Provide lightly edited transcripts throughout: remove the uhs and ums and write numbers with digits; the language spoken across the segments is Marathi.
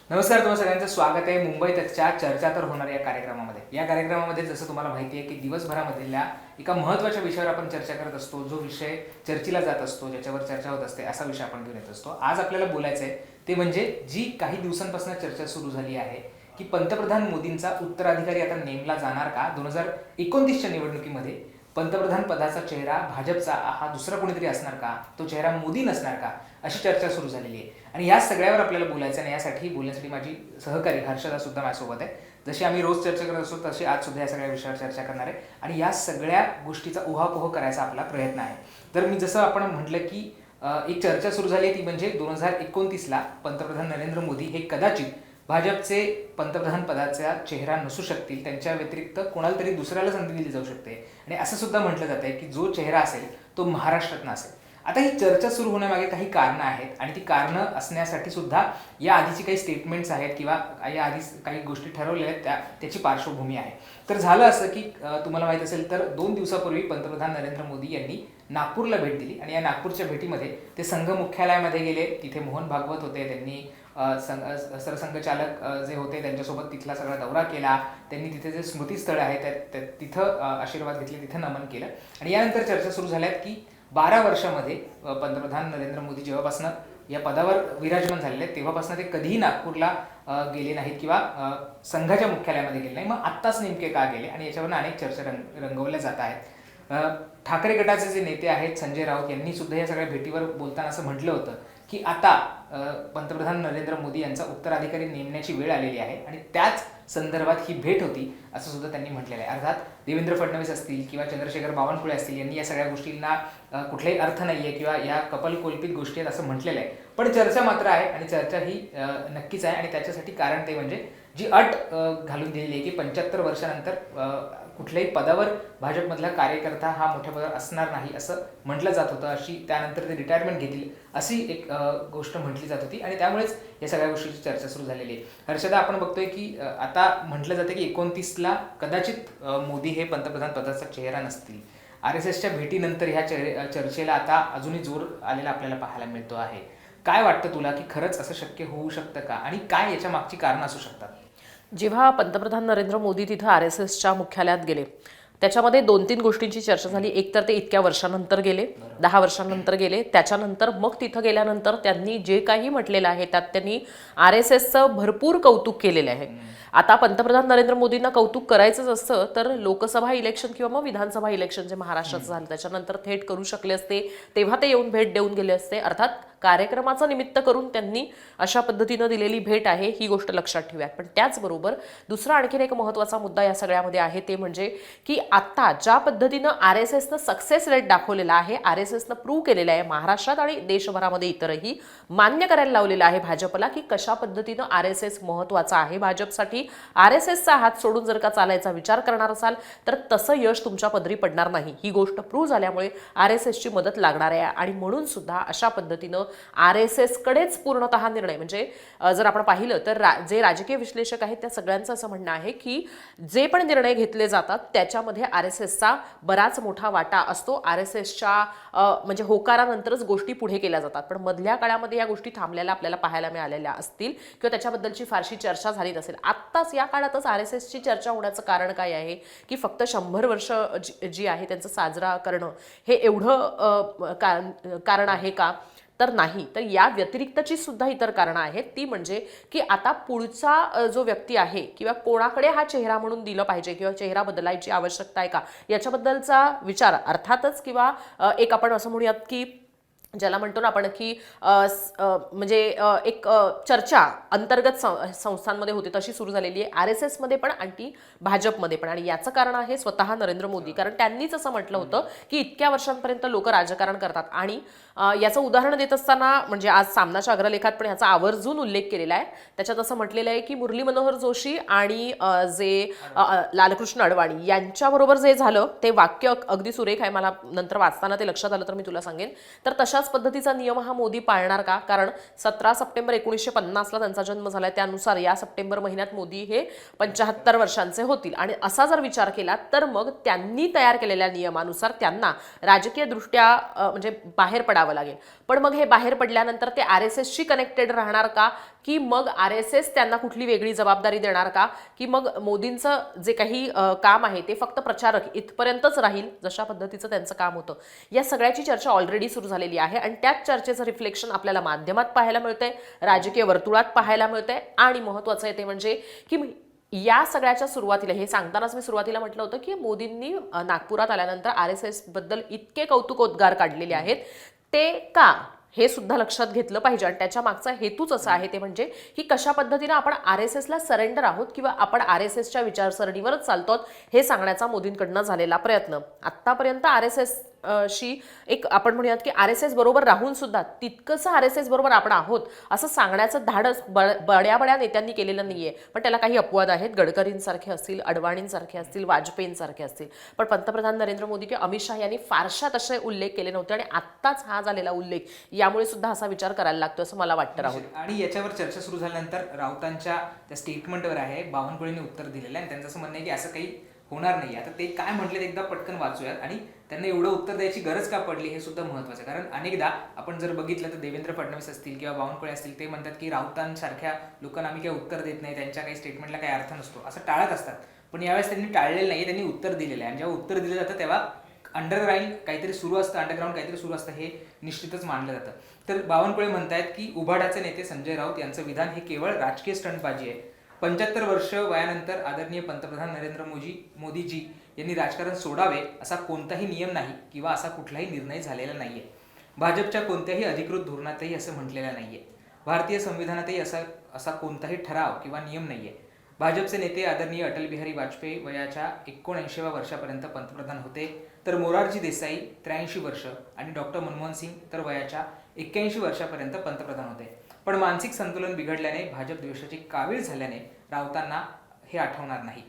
नमस्कार, तुम्हा सगळ्यांचं स्वागत आहे मुंबई तकच्या चर्चा तर होणार या कार्यक्रमामध्ये. या कार्यक्रमामध्ये जसं तुम्हाला माहिती आहे की दिवसभरामधल्या एका महत्त्वाच्या विषयावर आपण चर्चा करत असतो. जो विषय चर्चेला जात असतो, ज्याच्यावर चर्चा होत असते, असा विषय आपण घेऊन येत असतो. आज आपल्याला बोलायचं आहे ते म्हणजे जी काही दिवसांपासून चर्चा सुरू झाली आहे की पंतप्रधान मोदींचा उत्तराधिकारी आता नेमला जाणार का. 2029च्या निवडणुकीमध्ये पंतप्रधान पदाचा चेहरा भाजपचा हा दुसरा कोणीतरी असणार का, तो चेहरा मोदी नसणार का, अशी चर्चा सुरू झालेली आहे. आणि या सगळ्यावर आपल्याला बोलायचं आणि यासाठी बोलण्यासाठी माझी सहकारी हर्षदा सुद्धा माझ्यासोबत आहे. जशी आम्ही रोज चर्चा करत असतो तशी आज सुद्धा या सगळ्या विषयावर चर्चा करणार आहे आणि या सगळ्या गोष्टीचा उहापोह करायचा आपला प्रयत्न आहे. तर मी जसं आपण म्हटलं की एक चर्चा सुरू झाली ती म्हणजे 2029ला पंतप्रधान नरेंद्र मोदी हे कदाचित भाजपचे पंतप्रधान पदाचा चेहरा नसू शकतील. त्यांच्या व्यतिरिक्त कोणाला तरी दुसऱ्याला संधी दिली जाऊ शकते आणि असं सुद्धा म्हटलं जात आहे की जो चेहरा असेल तो महाराष्ट्रातनं असेल. आता ही चर्चा सुरू होण्यामागे काही कारणं आहेत आणि ती कारणं असण्यासाठी सुद्धा या आधीची काही स्टेटमेंट्स आहेत किंवा या आधी काही गोष्टी ठरवलेल्या आहेत त्याची पार्श्वभूमी आहे. तर झालं असं की तुम्हाला माहीत असेल तर 2 दिवसापूर्वी पंतप्रधान नरेंद्र मोदी यांनी नागपूरला भेट दिली आणि या नागपूरच्या भेटीमध्ये ते संघ मुख्यालयामध्ये गेले. तिथे मोहन भागवत होते. त्यांनी सरसंघचालक जे होते त्यांच्यासोबत तिथला सगळा दौरा केला. त्यांनी तिथे जे स्मृतीस्थळ आहेत तिथं आशीर्वाद घेतले, तिथं नमन केलं आणि यानंतर चर्चा सुरू झाल्यात की 12 वर्षामध्ये पंतप्रधान नरेंद्र मोदी जेव्हापासून या पदावर विराजमान झालेले आहेत तेव्हापासून ते कधीही नागपूरला गेले नाहीत किंवा संघाच्या मुख्यालयामध्ये गेले नाही. मग आत्ताच नेमके का गेले आणि याच्यावरून अनेक चर्चा रंगवल्या जात आहेत. ठाकरे गटाचे जे नेते आहेत संजय राऊत यांनी सुद्धा या सगळ्या भेटीवर बोलताना असं म्हटलं होतं की आता पंतप्रधान नरेंद्र मोदी यांचा उत्तराधिकारी नेमण्याची वेळ आलेली आहे आणि त्याच संदर्भात ही भेट होती असं सुद्धा त्यांनी म्हटलेलं आहे. अर्थात देवेंद्र फडणवीस असतील किंवा चंद्रशेखर बावनकुळे असतील यांनी या सगळ्या गोष्टींना कुठलाही अर्थ नाही आहे किंवा या कपलकल्पित गोष्टी आहेत असं म्हटलेलं आहे. पण चर्चा मात्र आहे आणि चर्चा ही नक्कीच आहे आणि त्याच्यासाठी कारण ते म्हणजे जी अट घालून दिलेली आहे की 75 वर्षानंतर कुठल्याही पदावर भाजपमधला कार्यकर्ता हा मोठ्या पदावर असणार नाही असं म्हटलं जात होतं. अशी त्यानंतर ते रिटायरमेंट घेतील अशी एक गोष्ट म्हटली जात होती आणि त्यामुळेच या सगळ्या गोष्टीची चर्चा सुरू झालेली आहे. हर्षदा, आपण बघतोय की आता म्हटलं जातं की 29ला कदाचित मोदी हे पंतप्रधान पदाचा चेहरा नसतील. RSSच्या भेटीनंतर ह्या चर्चेला आता अजूनही जोर आलेला आपल्याला पाहायला मिळतो आहे. काय वाटतं तुला की खरंच असं शक्य होऊ शकतं का आणि काय याच्या मागची कारणं असू शकतात? जेव्हा पंतप्रधान नरेंद्र मोदी तिथं RSSच्या मुख्यालयात गेले त्याच्यामध्ये 2-3 गोष्टींची चर्चा झाली. एक तर ते इतक्या वर्षानंतर गेले, 10 वर्षांनंतर गेले. त्याच्यानंतर मग तिथं गेल्यानंतर त्यांनी जे काही म्हटलेलं आहे त्यात त्यांनी RSSचं भरपूर कौतुक केलेलं आहे. आता पंतप्रधान नरेंद्र मोदींना कौतुक करायचंच असतं तर लोकसभा इलेक्शन किंवा मग विधानसभा इलेक्शन जे महाराष्ट्राचं झालं त्याच्यानंतर थेट करू शकले असते, तेव्हा ते येऊन भेट देऊन गेले असते. अर्थात कार्यक्रमाचं निमित्त करून त्यांनी अशा पद्धतीनं दिलेली भेट आहे ही गोष्ट लक्षात ठेवूयात. पण त्याचबरोबर दुसरा आणखीन एक महत्त्वाचा मुद्दा या सगळ्यामध्ये आहे ते म्हणजे की आता ज्या पद्धतीनं RSSनं सक्सेस रेट दाखवलेला आहे, RSSनं प्रूव्ह केलेलं आहे महाराष्ट्रात आणि देशभरामध्ये इतरही मान्य करायला लावलेलं आहे भाजपला की कशा पद्धतीनं RSS महत्त्वाचा आहे भाजपसाठी. RSSचा हात सोडून जर का चालायचा विचार करणार असाल तर तसं यश तुमच्या पदरी पडणार नाही. ही गोष्ट प्रूव्ह झाल्यामुळे RSSची मदत लागणार आहे आणि म्हणून सुद्धा अशा पद्धतीनं RSS कडेच पूर्णतः निर्णय म्हणजे जर आपण पाहिलं तर जे राजकीय विश्लेषक आहेत त्या सगळ्यांचं असं म्हणणं आहे की जे पण निर्णय घेतले जातात त्याच्यामध्ये RSSचा बराच मोठा वाटा असतो. RSSच्या म्हणजे होकारानंतरच गोष्टी पुढे केल्या जातात. पण मधल्या काळामध्ये या गोष्टी थांबलेल्या आपल्याला पाहायला मिळालेल्या असतील किंवा त्याच्याबद्दलची फारशी चर्चा झाली नसेल. आत्ताच या काळातच RSSची चर्चा होण्याचं कारण काय आहे की फक्त 100 वर्ष जी आहे त्यांचं साजरा करणं हे एवढं कारण आहे का, तर नाही. तर या व्यतिरिक्तची सुद्धा इतर कारणं आहेत. ती म्हणजे की आता पुढचा जो व्यक्ती आहे किंवा कोणाकडे हा चेहरा म्हणून दिलं पाहिजे किंवा चेहरा बदलायची आवश्यकता आहे का याच्याबद्दलचा विचार अर्थातच किंवा एक आपण असं म्हणूयात की ज्याला म्हणतो ना आपण की म्हणजे एक चर्चा अंतर्गत संस्थांमध्ये होते तशी सुरू झालेली आहे RSSमध्ये पण आणि भाजपमध्ये पण. आणि याचं कारण आहे स्वतः नरेंद्र मोदी. कारण त्यांनीच असं म्हटलं होतं की इतक्या वर्षांपर्यंत लोक राजकारण करतात आणि याचं उदाहरण देत असताना म्हणजे आज सामनाच्या अग्रलेखात पण ह्याचा आवर्जून उल्लेख केलेला आहे. त्याच्यात असं म्हटलेलं आहे की मुरली मनोहर जोशी आणि जे लालकृष्ण अडवाणी यांच्याबरोबर जे झालं ते वाक्य अगदी सुरेख आहे. मला नंतर वाचताना ते लक्षात आलं तर मी तुला सांगेन. तर तशाच पद्धतीचा नियम हा मोदी पाळणार का, कारण 17 सप्टेंबर 1950ला त्यांचा जन्म झालाय. त्यानुसार या सप्टेंबर महिन्यात मोदी हे 75 वर्षांचे होतील आणि असा जर विचार केला तर मग त्यांनी तयार केलेल्या नियमानुसार त्यांना राजकीय दृष्ट्या म्हणजे बाहेर पडावं लागेल. पण मग हे बाहेर पडल्यानंतर ते RSSशी कनेक्टेड राहणार का की मग RSS त्यांना कुठली वेगळी जबाबदारी देणार का, की मग मोदींचं जे काही काम आहे ते फक्त प्रचारक इथपर्यंतच राहील जशा पद्धतीचं त्यांचं काम होतं. या सगळ्याची चर्चा ऑलरेडी सुरू झालेली आहे आणि त्याच चर्चेचं रिफ्लेक्शन आपल्याला माध्यमात पाहायला मिळतंय, राजकीय वर्तुळात पाहायला मिळतंय. आणि महत्त्वाचं आहे ते म्हणजे की या सगळ्याच्या सुरुवातीला हे सांगतानाच मी सुरुवातीला म्हटलं होतं की मोदींनी नागपुरात आल्यानंतर RSS बद्दल इतके कौतुकोद्गार काढलेले आहेत, ते का हे सुद्धा लक्षात घेतलं पाहिजे. आणि त्याच्या मागचा हेतूच असा आहे ते म्हणजे की कशा पद्धतीनं आपण RSSला सरेंडर आहोत किंवा आपण RSSच्या विचारसरणीवरच चालतो हे सांगण्याचा मोदींकडनं झालेला प्रयत्न. आत्तापर्यंत RSS शी एक आपण म्हणूयात की RSS बरोबर राहून सुद्धा तितकंसं RSS बरोबर आपण आहोत असं सांगण्याचं धाडस बड्या बड्या नेत्यांनी केलेलं नाहीये. पण त्याला काही अपवाद आहेत, गडकरींसारखे असतील, अडवाणींसारखे असतील, वाजपेयींसारखे असतील. पण पंतप्रधान नरेंद्र मोदी किंवा अमित शहा यांनी फारशा तसे उल्लेख केले नव्हते आणि आत्ताच हा झालेला उल्लेख यामुळे सुद्धा असा विचार करायला लागतो असं मला वाटतं. राहुल, आणि याच्यावर चर्चा सुरू झाल्यानंतर राऊतांच्या त्या स्टेटमेंटवर आहे बावनकुळेंनी उत्तर दिलेलं आहे आणि त्यांचं असं म्हणणं आहे की असं काही होणार नाही. आता ते काय म्हटले एकदा पटकन वाचूयात आणि त्यांना एवढं उत्तर द्यायची गरज का पडली हे सुद्धा महत्त्वाचं आहे. कारण अनेकदा आपण जर बघितलं तर देवेंद्र फडणवीस असतील किंवा बावनकुळे असतील ते म्हणतात की राऊतांसारख्या लोकांना आम्ही काही उत्तर देत नाही, त्यांच्या काही स्टेटमेंटला काही अर्थ नसतो असं टाळत असतात. पण यावेळेस त्यांनी टाळलेलं नाही, त्यांनी उत्तर दिलेलं आहे. आणि जेव्हा उत्तर दिलं जातं तेव्हा अंडरग्राउंड काहीतरी सुरू असतं, अंडरग्राऊंड काहीतरी सुरू असतं हे निश्चितच मानलं जातं. तर बावनकुळे म्हणतायत की उभाडाचे नेते संजय राऊत यांचं विधान हे केवळ राजकीय स्टंटबाजी आहे. 75 वर्ष वयानंतर आदरणीय पंतप्रधान नरेंद्र मोदीजी यांनी राजकारण सोडावे असा कोणताही नियम नाही किंवा असा कुठलाही निर्णय झालेला नाहीये. भाजपच्या कोणत्याही अधिकृत धोरणातही असं म्हटलेलं नाहीये. भारतीय संविधानातही असा कोणताही ठराव किंवा नियम नाहीये. भाजपचे नेते आदरणीय अटल बिहारी वाजपेयी वयाच्या 79व्या वर्षापर्यंत पंतप्रधान होते, तर मोरारजी देसाई 83 वर्ष आणि डॉक्टर मनमोहन सिंग तर वयाच्या 81 वर्षापर्यंत पंतप्रधान होते. पण मानसिक संतुलन बिघडल्याने, भाजप द्वेषाची कावीळ झाल्याने राऊतांना हे आठवणार नाही.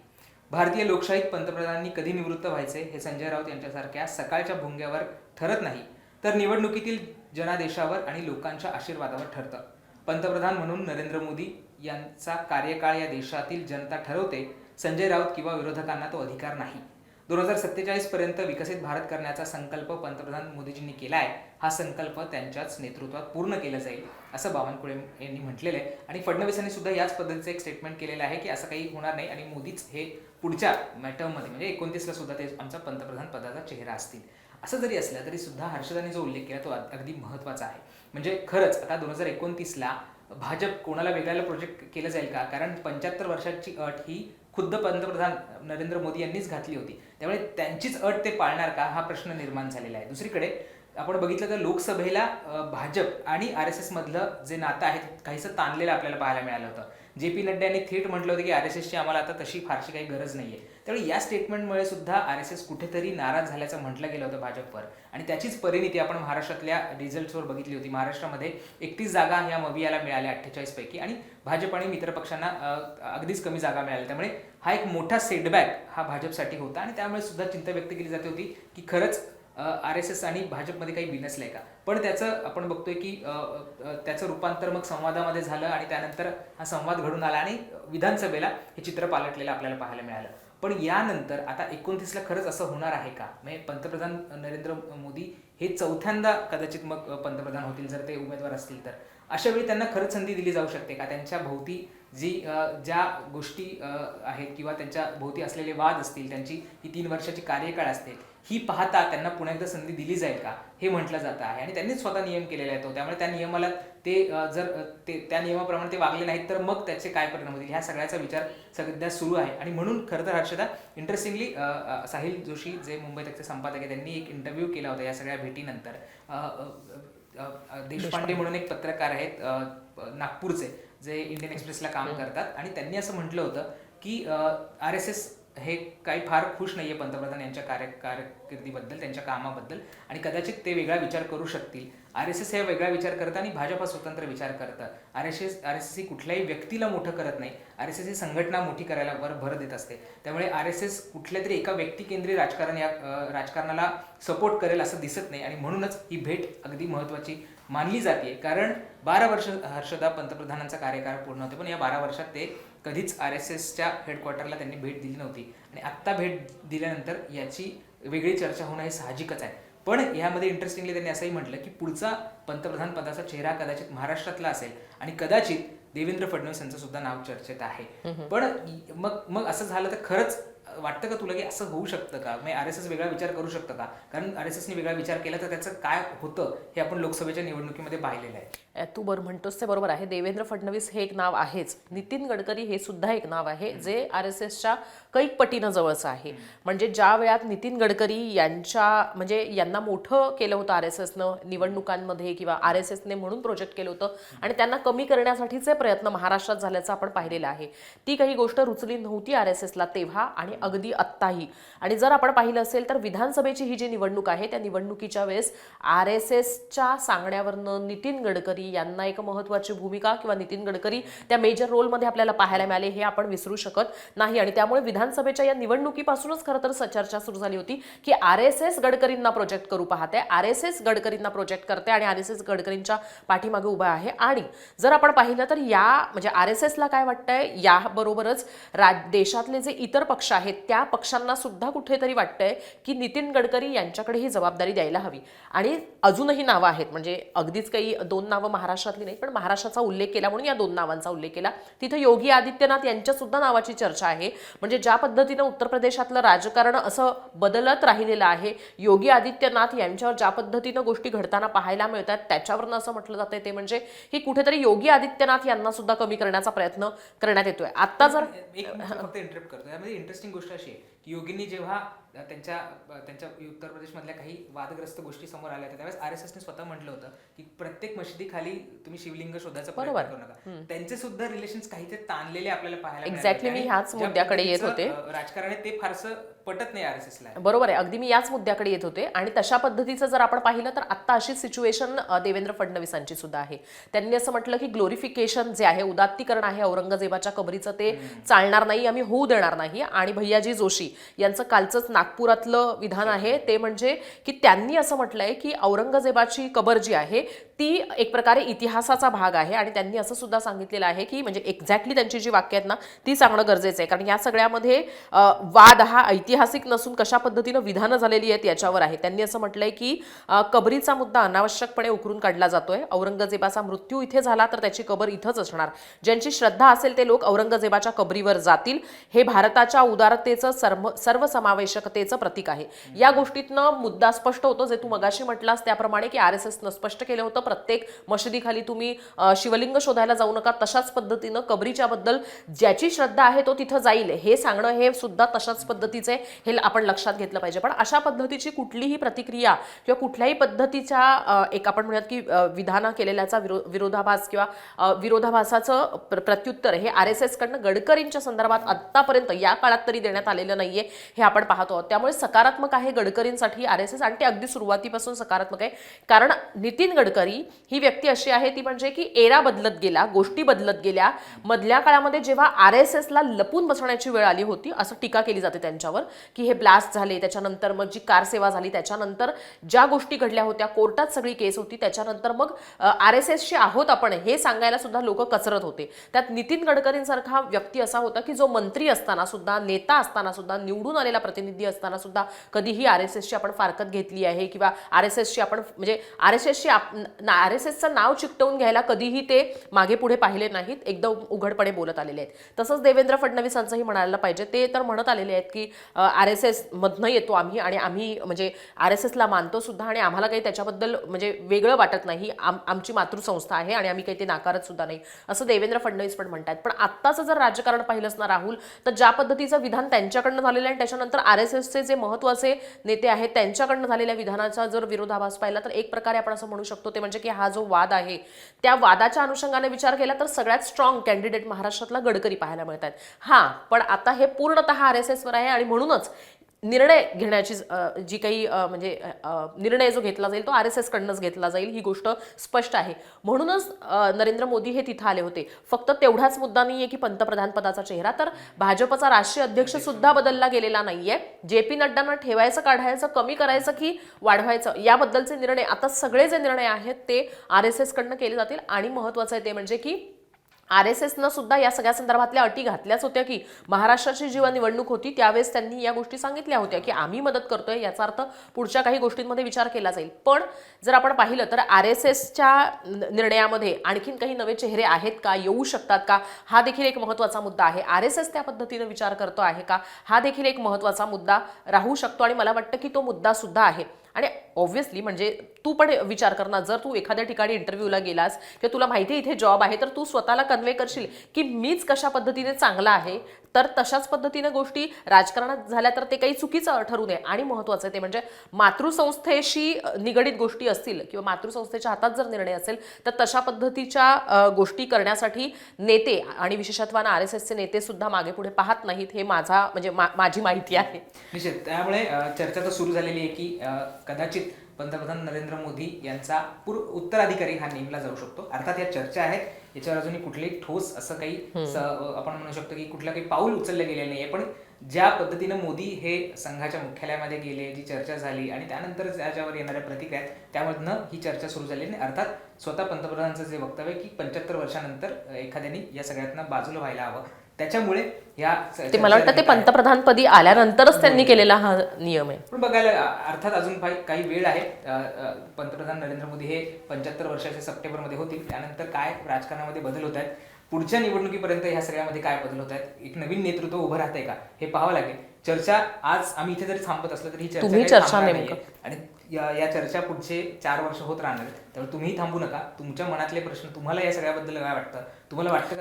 भारतीय लोकशाहीत पंतप्रधानांनी कधी निवृत्त व्हायचे हे संजय राऊत यांच्यासारख्या सकाळच्या भुंग्यावर ठरत नाही, तर निवडणुकीतील जनादेशावर आणि लोकांच्या आशीर्वादावर ठरतं. पंतप्रधान म्हणून नरेंद्र मोदी यांचा कार्यकाळ या देशातील जनता ठरवते. संजय राऊत किंवा विरोधकांना तो अधिकार नाही. 2047 पर्यंत विकसित भारत करण्याचा संकल्प पंतप्रधान मोदीजींनी केला आहे. हा संकल्प त्यांच्याच नेतृत्वात पूर्ण केला जाईल असं बावनकुळे यांनी म्हटलेलं आहे. आणि फडणवीसांनी सुद्धा याच पद्धतीचं एक स्टेटमेंट केलेलं आहे की असं काही होणार नाही आणि मोदीच हे पुढच्या टर्ममध्ये म्हणजे 29ला सुद्धा ते आमचा पंतप्रधान पदाचा चेहरा असतील. असं जरी असलं तरी सुद्धा हर्षदांनी जो उल्लेख केला तो अगदी महत्त्वाचा आहे. म्हणजे खरंच आता 2029ला भाजप कोणाला वेगळ्याला प्रोजेक्ट केलं जाईल का? कारण 75 वर्षाची अट ही खुद्द पंतप्रधान नरेंद्र मोदी यांनीच घातली होती, त्यामुळे त्यांचीच अट ते पाळणार का हा प्रश्न निर्माण झालेला आहे. दुसरीकडे आपण बघितलं तर लोकसभेला भाजप आणि RSS मधलं जे नातं आहे काहीसं ताणलेलं आपल्याला पाहायला मिळालं होतं. JP नड्डा यांनी थेट म्हटलं होतं की RSSची आम्हाला आता तशी फारशी काही गरज नाहीये. त्यामुळे या स्टेटमेंटमुळे सुद्धा RSS कुठेतरी नाराज झाल्याचं म्हटलं गेलं होतं भाजपवर आणि त्याचीच परिणिती आपण महाराष्ट्रातल्या रिझल्ट्सवर बघितली होती. महाराष्ट्रामध्ये 31 जागा ह्या मवियाला मिळाल्या 48 पैकी आणि भाजप आणि मित्रपक्षांना अगदीच कमी जागा मिळाल्या. त्यामुळे हा एक मोठा सेटबॅक हा भाजपसाठी होता आणि त्यामुळे सुद्धा चिंता व्यक्त केली जाते होती की खरंच RSS आणि भाजपमध्ये काही बिनसलंय का. पण त्याचं आपण बघतोय की त्याचं रूपांतर मग संवादामध्ये झालं आणि त्यानंतर हा संवाद घडून आला आणि विधानसभेला हे चित्र पालटलेलं आपल्याला पाहायला मिळालं. पण यानंतर आता 29ला खरंच असं होणार आहे का? म्हणजे पंतप्रधान नरेंद्र मोदी हे चौथ्यांदा कदाचित मग पंतप्रधान होतील जर ते उमेदवार असतील तर. अशा वेळी त्यांना खरंच संधी दिली जाऊ शकते का? त्यांच्या भोवती ज्या गोष्टी आहेत किंवा त्यांच्या भोवती असलेले वाद असतील, त्यांची ही 3 वर्षाची कार्यकाळ असते, ही पाहता त्यांना पुन्हा एकदा संधी दिली जाईल का हे म्हटलं जातं आहे. आणि त्यांनीच स्वतः नियम केलेला आहे तो, त्यामुळे त्या नियमाला जर त्या नियमाप्रमाणे ते वागले नाहीत तर मग त्याचे काय परिणाम होतील ह्या सगळ्याचा विचार सध्या सुरू आहे. आणि म्हणून खरं तर हर्षदा इंटरेस्टिंगली साहिल जोशी जे मुंबई तकचे संपादक आहे त्यांनी एक इंटरव्ह्यू केला होता या सगळ्या भेटीनंतर. देशपांडे म्हणून एक पत्रकार आहेत नागपूरचे जे इंडियन एक्सप्रेसला काम करतात आणि त्यांनी असं म्हटलं होतं की RSS हे काही फार खुश नाहीये पंतप्रधान यांच्या कारकिर्दीबद्दल, त्यांच्या कामाबद्दल आणि कदाचित ते वेगळा विचार करू शकतील. RSS हे वेगळा विचार करतं आणि भाजप हा स्वतंत्र विचार करतं. RSS ही कुठल्याही व्यक्तीला मोठं करत नाही, RSS ही संघटना मोठी करायला भर देत असते. त्यामुळे RSS कुठल्या तरी एका व्यक्तिकेंद्रीय राजकारणाला सपोर्ट करेल असं दिसत नाही आणि म्हणूनच ही भेट अगदी महत्त्वाची मानली जाते. कारण 12 वर्ष हर्षदा पंतप्रधानांचा कार्यकाळ पूर्ण होते, पण या 12 वर्षात ते कधीच RSSच्या हेडक्वार्टरला त्यांनी भेट दिली नव्हती आणि आत्ता भेट दिल्यानंतर याची वेगळी चर्चा होणं हे साहजिकच आहे. पण यामध्ये इंटरेस्टिंगली त्यांनी असंही म्हटलं की पुढचा पंतप्रधान पदाचा चेहरा कदाचित महाराष्ट्रातला असेल आणि कदाचित देवेंद्र फडणवीस यांचं सुद्धा नाव चर्चेत आहे. पण मग असं झालं तर खरंच वाटतं का तुला की असं होऊ शकतं का? म्हणजे RSS वेगळा विचार करू शकतं का? कारण RSSने वेगळा विचार केला तर त्याचं काय होतं हे आपण लोकसभेच्या निवडणुकीमध्ये पाहिलेलं आहे. तू बरं म्हणतोस ते बरोबर आहे. देवेंद्र फडणवीस हे एक नाव आहेच. नितीन गडकरी हे सुद्धा एक नाव आहे जे RSSच्या कैक पटीनं जवळचं आहे. म्हणजे ज्या वेळात नितीन गडकरी यांना मोठं केलं होतं RSSनं निवडणुकांमध्ये किंवा RSSने म्हणून प्रोजेक्ट केलं होतं आणि त्यांना कमी करण्यासाठीचे प्रयत्न महाराष्ट्रात झाल्याचं आपण पाहिलेलं आहे. ती काही गोष्ट रुचली नव्हती RSSला तेव्हा आणि अगदी आत्ताही. आणि जर आपण पाहिलं असेल तर विधानसभेची ही जी निवडणूक आहे त्या निवडणुकीच्या वेळेस RSSच्या सांगण्यावरनं नितीन गडकरी यांना एक महत्त्वाची भूमिका किंवा नितीन गडकरी त्या मेजर रोलमध्ये आपल्याला पाहायला मिळाले हे आपण विसरू शकत नाही. आणि त्यामुळे विधानसभेच्या या निवडणुकीपासूनच खरं तर चर्चा सुरू झाली होती की RSS गडकरींना प्रोजेक्ट करू पाहते, RSS गडकरींना प्रोजेक्ट करते आणि RSS गडकरींच्या पाठीमागे उभा आहे. आणि जर आपण पाहिलं तर म्हणजे RSSला काय वाटतंय याबरोबरच देशातले जे इतर पक्ष आहेत त्या पक्षांना सुद्धा कुठेतरी वाटतंय की नितीन गडकरी यांच्याकडे ही जबाबदारी द्यायला हवी. आणि अजूनही नावं आहेत, म्हणजे अगदीच काही 2 नावं महाराष्ट्रातली नाही पण महाराष्ट्राचा उल्लेख केला म्हणून या 2 नावांचा उल्लेख केला. तिथं योगी आदित्यनाथ यांच्या सुद्धा नावाची चर्चा आहे. म्हणजे ज्या पद्धतीनं उत्तर प्रदेशातलं राजकारण असं बदलत राहिलेलं आहे, योगी आदित्यनाथ यांच्यावर ज्या पद्धतीनं गोष्टी घडताना पाहायला मिळतात त्याच्यावरनं असं म्हटलं जातंय ते म्हणजे ही कुठेतरी योगी आदित्यनाथ यांना सुद्धा कमी करण्याचा प्रयत्न करण्यात येतोय. आता जर एक फक्त इंटरप्ट करतो, यामध्ये इंटरेस्टिंग गोष्ट अशी आहे की योगींनी जेव्हा त्यांच्या उत्तर प्रदेशमधल्या काही वादग्रस्त गोष्टी समोर आल्या होत्या त्यावेळेस RSSने स्वतः म्हटलं होतं की प्रत्येक मशिदीखाली तुम्ही शिवलिंग शोधायचा प्रयत्न करू नका. त्यांचे सुद्धा रिलेशन्स काही ते ताणलेले आपल्याला पाहायला एक्झॅक्टली मी ह्याच मुद्द्याकडे येत होते. राजकारण आहे ते फारसं पटत नाही RSSला. बरोबर आहे, अगदी मी याच मुद्द्याकडे येत होते. आणि तशा पद्धतीचं जर आपण पाहिलं तर आता अशी सिच्युएशन देवेंद्र फडणवीसांची सुद्धा आहे. त्यांनी असं म्हटलं की ग्लोरिफिकेशन जे आहे, उदात्तीकरण आहे औरंगजेबाच्या कबरीचं ते चालणार नाही, आम्ही होऊ देणार नाही. आणि भैयाजी जोशी यांचं कालचंच नागपुरातलं विधान आहे ते म्हणजे की त्यांनी असं म्हटलंय की औरंगजेबाची कबर जी आहे ती एक प्रकारे इतिहासाचा भाग आहे. आणि त्यांनी असं सुद्धा सांगितलेलं आहे की म्हणजे एक्झॅक्टली त्यांची जी वाक्य आहेत ना ती सांगणं गरजेचं आहे, कारण या सगळ्यामध्ये वाद हा ऐतिहासिक नसून कशा पद्धतीनं विधानं झालेली आहेत याच्यावर आहे. त्यांनी असं म्हटलंय की कबरीचा मुद्दा अनावश्यकपणे उकरून काढला जातोय. औरंगजेबाचा मृत्यू इथे झाला तर त्याची कबर इथंच असणार. ज्यांची श्रद्धा असेल ते लोक औरंगजेबाच्या कबरीवर जातील. हे भारताच्या उदारतेचं सर्वसमावेशकतेचं प्रतीक आहे. या गोष्टीतनं मुद्दा स्पष्ट होतो जे तू मगाशी म्हटलास त्याप्रमाणे की RSSनं स्पष्ट केलं होतं प्रत्येक मशिदीखाली तुम्ही शिवलिंग शोधायला जाऊ नका. तशाच पद्धतीनं कबरीच्या बद्दल ज्याची श्रद्धा आहे तो तिथं जाईल हे सांगणं हे सुद्धा तशाच पद्धतीचे हे आपण लक्षात घेतलं पाहिजे. पण अशा पद्धतीची कुठलीही प्रतिक्रिया किंवा कुठल्याही पद्धतीच्या एक आपण म्हणूयात की विधान केलेल्याचा विरोधाभास किंवा विरोधाभासाचं प्रत्युत्तर हे RSS कडनं गडकरींच्या संदर्भात आतापर्यंत या काळात तरी देण्यात आलेलं नाहीये हे आपण पाहतो आहोत. त्यामुळे सकारात्मक आहे गडकरींसाठी RSS आणि ते अगदी सुरुवातीपासून सकारात्मक आहे. कारण नितीन गडकरी ही व्यक्ती अशी आहे ती म्हणजे की एरा बदलत गेला, गोष्टी बदलत गेल्या. मधल्या काळामध्ये जेव्हा RSSला लपून बसण्याची वेळ आली होती असं टीका केली जाते त्यांच्यावर की हे ब्लास्ट झाले, त्याच्यानंतर मग जी कार सेवा झाली, त्याच्यानंतर ज्या गोष्टी घडल्या होत्या, कोर्टात सगळी केस होती, त्याच्यानंतर मग RSSचे आहोत आपण हे सांगायला सुद्धा लोक कचरत होते. त्यात नितीन गडकरींसारखा व्यक्ती असा होता की जो मंत्री असताना सुद्धा, नेता असताना सुद्धा, निवडून आलेला प्रतिनिधी असताना सुद्धा कधीही RSSची आपण फारकत घेतली आहे किंवा RSSची आपण म्हणजे RSSचं नाव चिकटवून घ्यायला कधीही ते मागे पुढे पाहिले नाहीत, एकदम उघडपणे बोलत आलेले आहेत. तसंच देवेंद्र फडणवीसांचंही म्हणायला पाहिजे. ते तर म्हणत आलेले आहेत की RSS मधनं येतो आम्ही आणि आम्ही म्हणजे RSSला मानतो सुद्धा आणि आम्हाला काही त्याच्याबद्दल म्हणजे वेगळं वाटत नाही, आमची मातृसंस्था आहे आणि आम्ही काही ते नाकारत सुद्धा नाही असं देवेंद्र फडणवीस पण म्हणतात. पण आत्ताचं जर राजकारण पाहिलंच ना राहुल तर ज्या पद्धतीचं विधान त्यांच्याकडनं झालेलं आहे त्याच्यानंतर RSSचे जे महत्त्वाचे नेते आहेत त्यांच्याकडनं झालेल्या विधानाचा जर विरोधाभास पाहिला तर एक प्रकारे आपण असं म्हणू शकतो ते म्हणजे की हा जो वाद आहे त्या वादाच्या अनुषंगाने विचार केला तर सगळ्यात स्ट्रॉंग कॅन्डिडेट महाराष्ट्रातला गडकरी पाहायला मिळतात. हा पण आता हे पूर्णतः RSSवर आहे आणि म्हणूनच निर्णय घेण्याची जी काही म्हणजे निर्णय जो घेतला जाईल तो RSS कडनंच घेतला जाईल ही गोष्ट स्पष्ट आहे. म्हणूनच नरेंद्र मोदी हे तिथं आले होते. फक्त तेवढाच मुद्दा नाहीये की पंतप्रधान पदाचा चेहरा, तर भाजपचा राष्ट्रीय अध्यक्ष सुद्धा बदलला गेलेला नाहीये. JP नड्डांना ठेवायचं, काढायचं, कमी करायचं की वाढवायचं याबद्दलचे निर्णय आता सगळे जे निर्णय आहेत ते RSS कडनं केले जातील. आणि महत्वाचं आहे ते म्हणजे की RSSनं सुद्धा या सगळ्या संदर्भातल्या अटी घातल्याच होत्या की महाराष्ट्राची जेव्हा निवडणूक होती त्यावेळेस त्यांनी या गोष्टी सांगितल्या होत्या की आम्ही मदत करतोय, याचा अर्थ पुढच्या काही गोष्टींमध्ये विचार केला जाईल. पण जर आपण पाहिलं तर RSSच्या निर्णयामध्ये आणखीन काही नवे चेहरे आहेत का, येऊ शकतात का, हा देखील एक महत्त्वाचा मुद्दा आहे. RSS त्या पद्धतीने विचार करतो आहे का, हा देखील एक महत्त्वाचा मुद्दा राहू शकतो आणि मला वाटतं की तो मुद्दा सुद्धा आहे. आणि ऑब्व्हियसली म्हणजे तू पण विचार कर ना, जर तू एखाद्या ठिकाणी इंटरव्ह्यूला गेलास किंवा तुला माहिती आहे इथे जॉब आहे, तर तू स्वतःला कन्वे करशील की मीच कशा पद्धतीने चांगला आहे, तर तशाच पद्धतीने गोष्टी राजकारणात झाल्या तर ते काही चुकीचं ठरू नये. आणि महत्त्वाचं ते म्हणजे मातृसंस्थेशी निगडीत गोष्टी असतील किंवा मातृसंस्थेच्या हातात जर निर्णय असेल तर तशा पद्धतीच्या गोष्टी करण्यासाठी नेते आणि विशेषत्वानं RSSचे नेते सुद्धा मागे पुढे पाहत नाहीत. हे माझी माहिती आहे. निश्चित. त्यामुळे चर्चा तर सुरू झालेली आहे की कदाचित पंतप्रधान नरेंद्र मोदी यांचा उत्तराधिकारी हा नेमला जाऊ शकतो. अर्थात या चर्चा आहेत, याच्यावर अजूनही कुठलेही ठोस असं काही आपण म्हणू शकतो की कुठलं काही पाऊल उचललं गेलेलं नाहीये. पण ज्या पद्धतीनं मोदी हे संघाच्या मुख्यालयामध्ये गेले, जी चर्चा झाली आणि त्यानंतर त्याच्यावर येणाऱ्या प्रतिक्रिया आहेत, त्यामधनं ही चर्चा सुरू झाली. आणि अर्थात स्वतः पंतप्रधानांचं जे वक्तव्य की 75 वर्षानंतर एखाद्याने या सगळ्यातनं बाजूला व्हायला हवं, त्याच्यामुळे ते मला वाटतं ते पंतप्रधानपदी आल्यानंतरच त्यांनी केलेला हा नियम आहे. पण बघायला अर्थात अजून काही वेळ आहे. पंतप्रधान नरेंद्र मोदी हे 75 वर्षाचे सप्टेंबरमध्ये होतील. त्यानंतर काय राजकारणामध्ये बदल होत आहेत, पुढच्या निवडणुकीपर्यंत ह्या सगळ्यामध्ये काय बदल होत आहेत, एक नवीन नेतृत्व उभं राहतंय का, हे पाहावं लागेल. चर्चा आज आम्ही इथे जरी थांबत असलो तरी ही चर्चा नाहीये. आणि या चर्चा पुढचे 4 वर्ष होत राहणार. त्यामुळे तुम्ही थांबू नका. तुमच्या मनातले प्रश्न, तुम्हाला या सगळ्याबद्दल काय वाटतं,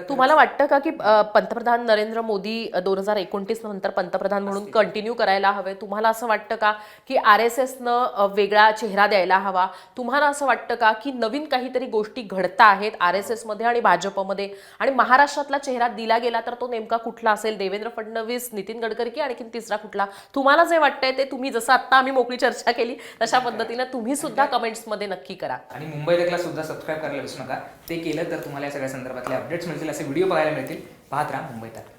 तुम्हाला वाटतं का की पंतप्रधान नरेंद्र मोदी 2029 नंतर पंतप्रधान म्हणून कंटिन्यू करायला हवे? तुम्हाला असं वाटतं का की RSSनं वेगळा चेहरा द्यायला हवा? तुम्हाला असं वाटतं का की नवीन काहीतरी गोष्टी घडता आहेत RSS मध्ये आणि भाजपमध्ये, आणि महाराष्ट्रातला चेहरा दिला गेला तर तो नेमका कुठला असेल? देवेंद्र फडणवीस, नितीन गडकरी की आणखीन तिसरा कुठला? तुम्हाला जे वाटतंय ते तुम्ही, जसं आता आम्ही मोकळी चर्चा केली तशा पद्धतीनं तुम्ही सुद्धा कमेंट्समध्ये नक्की करा. आणि मुंबई तकला सुद्धा सबस्क्राईब करायला विसरू नका. ते केलं तर तुम्हाला या सगळ्या संदर्भातले अपडेट्स मिळतील, असे व्हिडिओ बघायला मिळतील. पाहत राहा मुंबई तक.